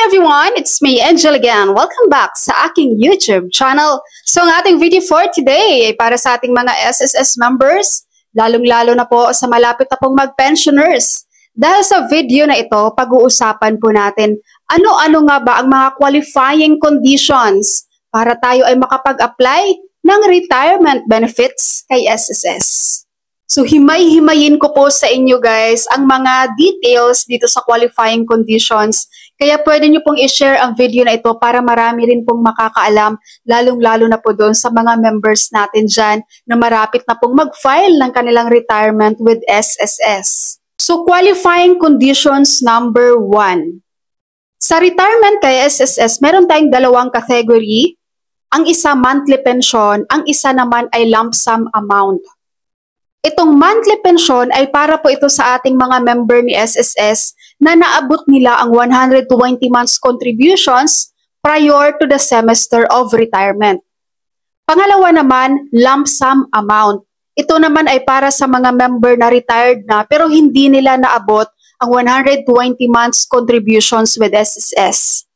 everyone! It's me, Angel again. Welcome back sa aking YouTube channel. So ang ating video for today ay para sa ating mga SSS members, lalong-lalo na po sa malapit na pong mag-pensioners. Dahil sa video na ito, pag-uusapan po natin ano-ano nga ba ang mga qualifying conditions para tayo ay makapag-apply ng retirement benefits kay SSS. So, himay-himayin ko po sa inyo guys ang mga details dito sa qualifying conditions. Kaya pwede nyo pong i-share ang video na ito para marami rin pong makakaalam, lalong-lalo na po doon sa mga members natin dyan na marapit na pong mag-file ng kanilang retirement with SSS. So, qualifying conditions number 1. Sa retirement kay SSS, meron tayong dalawang category. Ang isa monthly pension, ang isa naman ay lump sum amount. Itong monthly pension ay para po ito sa ating mga member ni SSS na naabot nila ang 120 months contributions prior to the semester of retirement. Pangalawa naman, lump sum amount. Ito naman ay para sa mga member na retired na pero hindi nila naabot ang 120 months contributions with SSS.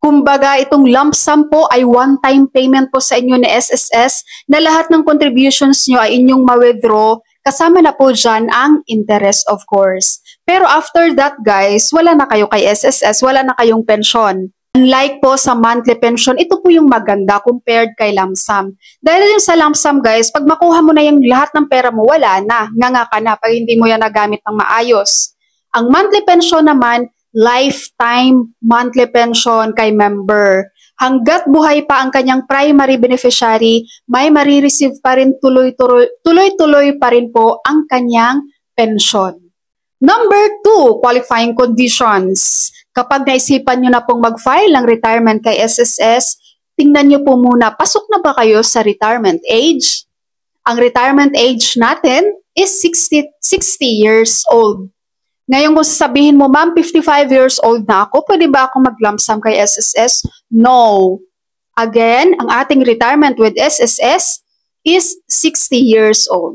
Kumbaga, itong lump sum po ay one-time payment po sa inyo ni SSS na lahat ng contributions nyo ay inyong ma-withdraw, kasama na po dyan ang interest of course. Pero after that guys, wala na kayo kay SSS, wala na kayong pension. Unlike po sa monthly pension, ito po yung maganda compared kay lump sum. Dahil yung sa lump sum guys, pag makuha mo na yung lahat ng pera mo, wala na, nga ka na pag hindi mo yan nagamit ng maayos. Ang monthly pension naman, lifetime monthly pension kay member. Hanggat buhay pa ang kanyang primary beneficiary, may marireceive pa rin tuloy-tuloy pa rin po ang kanyang pension. Number 2, qualifying conditions. Kapag naisipan nyo na pong mag-file ng retirement kay SSS, tingnan nyo po muna, pasok na ba kayo sa retirement age? Ang retirement age natin is 60 years old. Ngayon kung sasabihin mo, ma'am, 55 years old na ako, pwede ba ako mag-lump sum kay SSS? No. Again, ang ating retirement with SSS is 60 years old.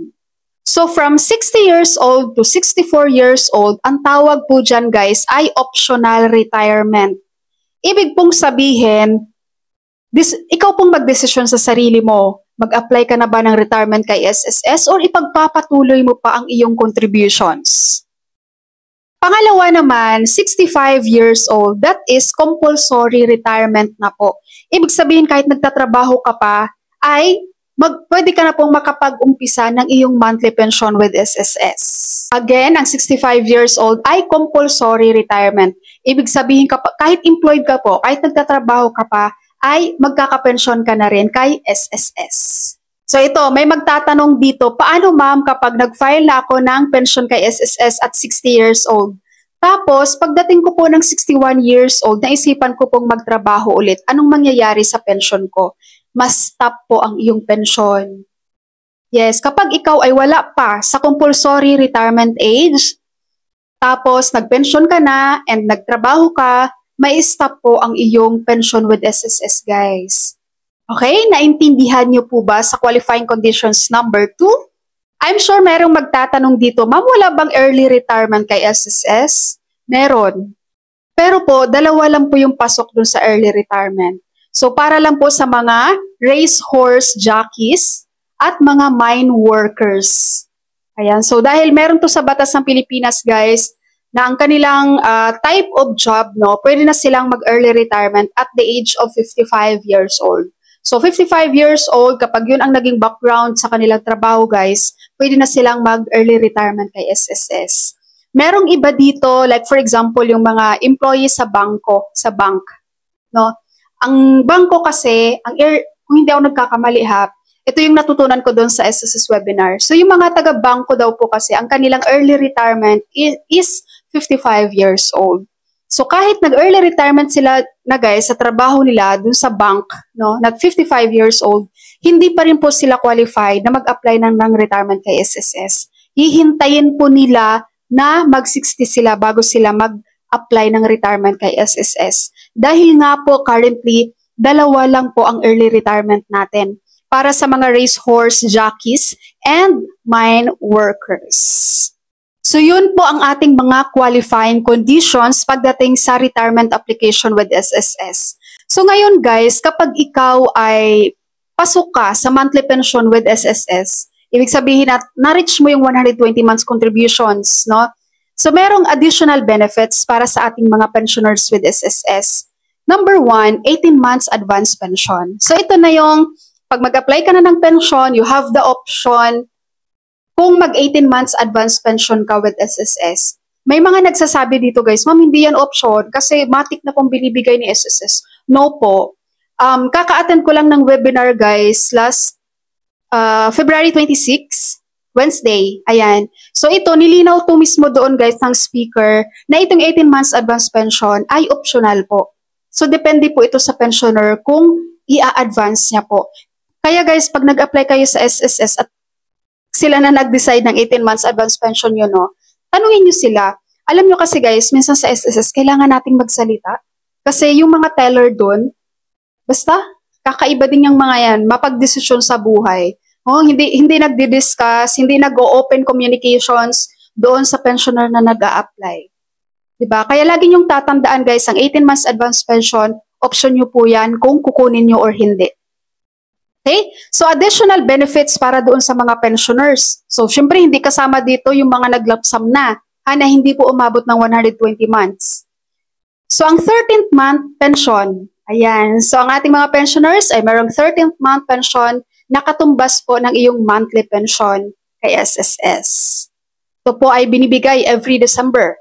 So from 60 years old to 64 years old, ang tawag po dyan guys ay optional retirement. Ibig pong sabihin, ikaw pong magdesisyon sa sarili mo, mag-apply ka na ba ng retirement kay SSS or ipagpapatuloy mo pa ang iyong contributions? Pangalawa naman, 65 years old, that is compulsory retirement na po. Ibig sabihin kahit nagtatrabaho ka pa, ay pwede ka na pong makapag-umpisa ng iyong monthly pension with SSS. Again, ang 65 years old ay compulsory retirement. Ibig sabihin kahit employed ka po, kahit nagtatrabaho ka pa, ay magkakapensyon ka na rin kay SSS. So ito, may magtatanong dito, paano ma'am kapag nag-file na ako ng pension kay SSS at 60 years old? Tapos, pagdating ko po ng 61 years old, naisipan ko pong magtrabaho ulit. Anong mangyayari sa pension ko? Mas stop po ang iyong pension. Yes, kapag ikaw ay wala pa sa compulsory retirement age, tapos nag-pension ka na and nagtrabaho ka, may stop po ang iyong pension with SSS guys. Okay, naintindihan niyo po ba sa qualifying conditions number 2? I'm sure merong magtatanong dito, ma'am, wala bang early retirement kay SSS? Meron. Pero po, dalawa lang po yung pasok dun sa early retirement. So, para lang po sa mga racehorse jockeys at mga mine workers. Ayan, so dahil meron to sa batas ng Pilipinas, guys, na ang kanilang type of job, no, pwede na silang mag-early retirement at the age of 55 years old. So, 55 years old, kapag yun ang naging background sa kanilang trabaho, guys, pwede na silang mag-early retirement kay SSS. Merong iba dito, like for example, yung mga employees sa bangko, sa bank. No? Ang bangko kasi, kung hindi ako nagkakamali ha, ito yung natutunan ko doon sa SSS webinar. So, yung mga taga-bangko daw po kasi, ang kanilang early retirement is 55 years old. So kahit nag-early retirement sila na guys sa trabaho nila dun sa bank, no, nag 55 years old, hindi pa rin po sila qualified na mag-apply ng retirement kay SSS. Hihintayin po nila na mag-60 sila bago sila mag-apply ng retirement kay SSS. Dahil nga po currently, dalawa lang po ang early retirement natin para sa mga racehorse jockeys and mine workers. So yun po ang ating mga qualifying conditions pagdating sa retirement application with SSS. So ngayon guys, kapag ikaw ay pasok ka sa monthly pension with SSS, ibig sabihin na na-reach mo yung 120 months contributions, no? So merong additional benefits para sa ating mga pensioners with SSS. Number 1, 18 months advance pension. So ito na yung pag mag-apply ka na ng pension, you have the option kung mag-18 months advance pension ka with SSS. May mga nagsasabi dito guys, ma'am, hindi yan option kasi matik na pong binibigay ni SSS. No po. Kaka-attend ko lang ng webinar guys last February 26, Wednesday. Ayan. So ito, nilinaw to mismo doon guys ng speaker na itong 18 months advance pension ay optional po. So depende po ito sa pensioner kung i-advance niya po. Kaya guys, pag nag-apply kayo sa SSS at sila na nag-decide ng 18 months advance pension yun, no? Tanungin nyo sila. Alam nyo kasi guys, minsan sa SSS, kailangan nating magsalita. Kasi yung mga teller doon, basta, kakaiba din yung mga yan, mapag-desisyon sa buhay. Oh, hindi nagdi-discuss, hindi nag-open communications doon sa pensioner na nag-a-apply. Diba? Kaya lagi nyong tatandaan guys, ang 18 months advance pension, option nyo po yan kung kukunin nyo or hindi. Okay? So, additional benefits para doon sa mga pensioners. So, syempre, hindi kasama dito yung mga naglapsam na hindi po umabot ng 120 months. So, ang 13th month pension, ayan. So, ang ating mga pensioners ay mayroong 13th month pension na katumbas po ng iyong monthly pension kay SSS. Ito po ay binibigay every December.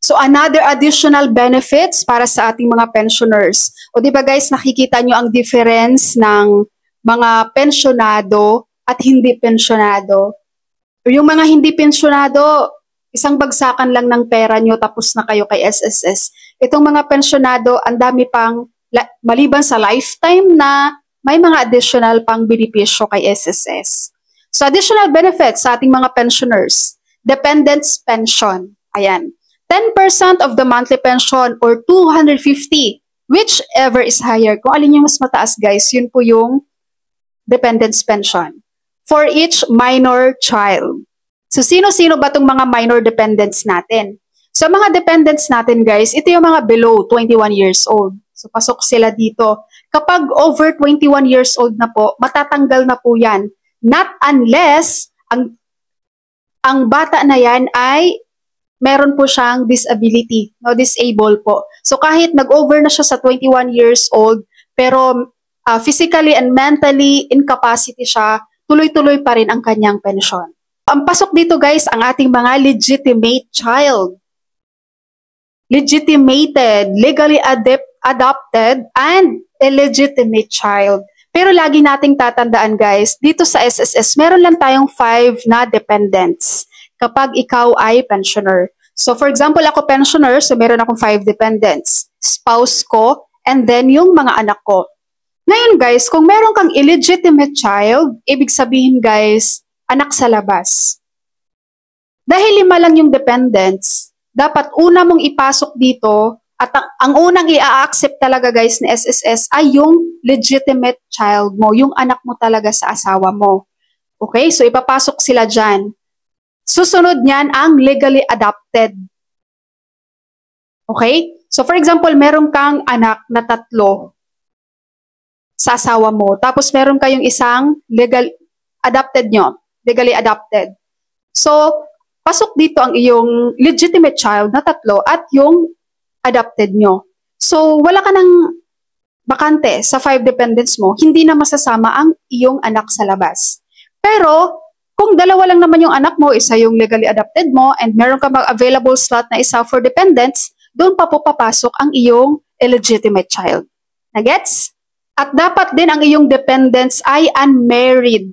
So, another additional benefits para sa ating mga pensioners. O di ba guys, nakikita nyo ang difference ng mga pensionado at hindi pensionado. Yung mga hindi pensionado, isang bagsakan lang ng pera nyo tapos na kayo kay SSS. Itong mga pensionado, ang dami pang, maliban sa lifetime na may mga additional pang benepisyo kay SSS. So additional benefits sa ating mga pensioners. Dependents pension. Ayan. 10% of the monthly pension or 250, whichever is higher. Kung alin yung mas mataas guys, yun po yung dependents pension for each minor child. So, sino-sino ba itong mga minor dependents natin? So, mga dependents natin, guys, ito yung mga below 21 years old. So, pasok sila dito. Kapag over 21 years old na po, matatanggal na po yan. Not unless ang bata na yan ay meron po siyang disability, no, disable po. So, kahit nag-over na siya sa 21 years old, pero physically and mentally incapacity siya, tuloy-tuloy pa rin ang kanyang pensyon. Ang pasok dito guys, ang ating mga legitimate child. Legitimated, legally adopted, and illegitimate child. Pero lagi nating tatandaan guys, dito sa SSS, meron lang tayong 5 na dependents kapag ikaw ay pensioner. So for example, ako pensioner, so meron akong 5 dependents. Spouse ko, and then yung mga anak ko. Ngayon guys, kung meron kang illegitimate child, ibig sabihin guys, anak sa labas. Dahil 5 lang yung dependents, dapat una mong ipasok dito at ang unang i-accept talaga guys ni SSS ay yung legitimate child mo, yung anak mo talaga sa asawa mo. Okay, so ipapasok sila dyan. Susunod niyan ang legally adopted. Okay, so for example, meron kang anak na 3 sa asawa mo. Tapos meron kayong isang legally adopted. So, pasok dito ang iyong legitimate child na 3 at yung adopted nyo. So, wala ka ng bakante sa 5 dependents mo, hindi na masasama ang iyong anak sa labas. Pero, kung 2 lang naman yung anak mo, isa yung legally adopted mo, and meron ka available slot na isa for dependents, doon pa po papasok ang iyong illegitimate child. Nagets? At dapat din ang iyong dependents ay unmarried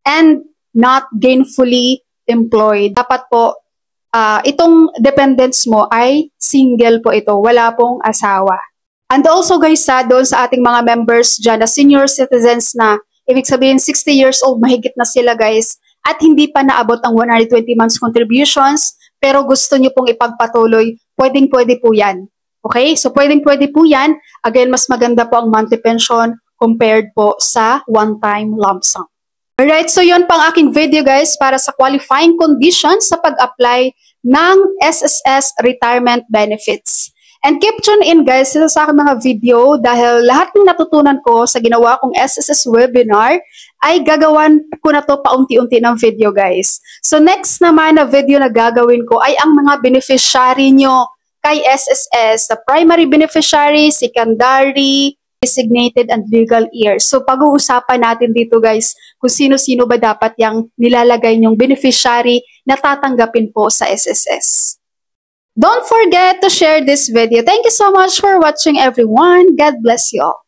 and not gainfully employed. Dapat po, itong dependents mo ay single po ito. Wala pong asawa. And also guys, doon sa ating mga members dyan, na senior citizens na, ibig sabihin 60 years old, mahigit na sila guys, at hindi pa naabot ang 120 months contributions, pero gusto nyo pong ipagpatuloy, pwedeng-pwede po yan. Okay? So, pwedeng-pwede po yan. Again, mas maganda po ang monthly pension compared po sa one-time lump sum. Alright, so yun pang aking video guys para sa qualifying conditions sa pag-apply ng SSS retirement benefits. And keep tuned in guys sa aking mga video dahil lahat ng natutunan ko sa ginawa kong SSS webinar ay gagawan ko na to paunti-unti ng video guys. So next naman na video na gagawin ko ay ang mga beneficiary nyo kay SSS, sa primary beneficiary, secondary, designated and legal heirs. So pag-uusapan natin dito guys kung sino-sino ba dapat yung nilalagay nyong beneficiary na tatanggapin po sa SSS. Don't forget to share this video. Thank you so much for watching everyone. God bless you all.